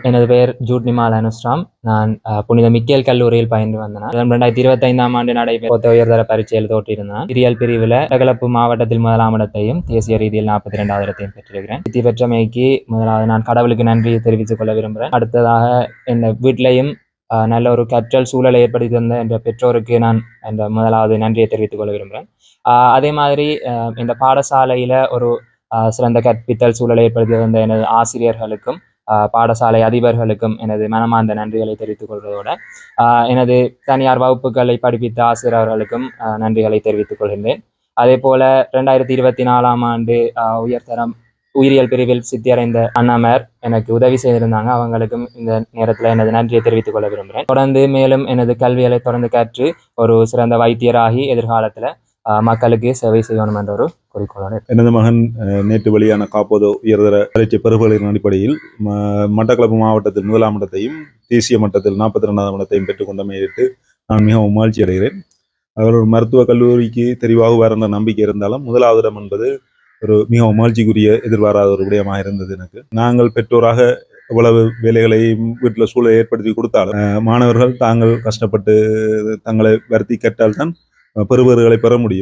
எனது பெயர் ஜூட் நிமால் அனுஸ்ராம். நான் புனித மிக்கேல் கல்லூரியில் பயின்று வந்தேன். 2025ஆம் ஆண்டு நடைபெற்ற உயர்தர பரீட்சையில் தோற்றிருந்தேன். உயிரியல் பிரிவில் வடகிழக்கு மாவட்டத்தில் 1ஆம் இடத்தையும் தேசிய ரீதியில் 42வது இடத்தையும் பெற்றிருக்கிறேன். வெற்றி பெற்றமைக்கு முதலாவது நான் கடவுளுக்கு நன்றி தெரிவித்துக் கொள்ள விரும்புகிறேன். அடுத்ததாக என் வீட்டிலையும் நல்ல ஒரு கற்றல் சூழலை ஏற்படுத்தி தந்த என்ற பெற்றோருக்கு நான் அந்த முதலாவது நன்றியை தெரிவித்துக் கொள்ள விரும்புகிறேன். அதே மாதிரி இந்த பாடசாலையில ஒரு சிறந்த கற்பித்தல் சூழலை ஏற்படுத்தி தந்த எனது ஆசிரியர்களுக்கும் பாடசாலை அதிபர்களுக்கும் எனது மனமார்ந்த நன்றிகளை தெரிவித்துக் கொள்வதோடு எனது தனியார் வகுப்புகளை படிப்பித்த ஆசிரியர்களுக்கும் நன்றிகளை தெரிவித்துக் கொள்கின்றேன். அதே போல 2024ஆம் ஆண்டு உயர்தரம் உயிரியல் பிரிவில் சித்தியடைந்த அண்ணாமர் எனக்கு உதவி செய்திருந்தாங்க. அவங்களுக்கும் இந்த நேரத்தில் எனது நன்றியை தெரிவித்துக் கொள்ள விரும்புகிறேன். தொடர்ந்து மேலும் எனது கல்விகளை தொடர்ந்து கற்று ஒரு சிறந்த வைத்தியராகி எதிர்காலத்தில் மக்களுக்கு சேவை செய்யணும் என்ற ஒரு குறிக்கோளோடு. எனது மகன் நேற்று வெளியான காப்போதோ உயர்தர பரீட்சை பெறுபவர்களின் அடிப்படையில் மட்டக்களப்பு மாவட்டத்தில் 1ஆம் இடத்தையும் தேசிய மட்டத்தில் 42ஆம் இடத்தையும் பெற்றுக்கொண்டமையிட்டு நான் மிகவும் மகிழ்ச்சி அடைகிறேன். அவர் ஒரு மருத்துவக் கல்லூரிக்கு தெரிவாகுவார் என்ற நம்பிக்கை இருந்தாலும் 1வது இடம் என்பது ஒரு மிகவும் மகிழ்ச்சிக்குரிய எதிர்பாராத ஒரு விடயமாக இருந்தது. எனக்கு நாங்கள் பெற்றோராக இவ்வளவு வேலைகளையும் வீட்டில் சூழலை ஏற்படுத்தி கொடுத்தாலும் மாணவர்கள் தாங்கள் கஷ்டப்பட்டு தங்களை வருத்தி கற்றால்தான் பெறுபவர்களை பெற முடியும்.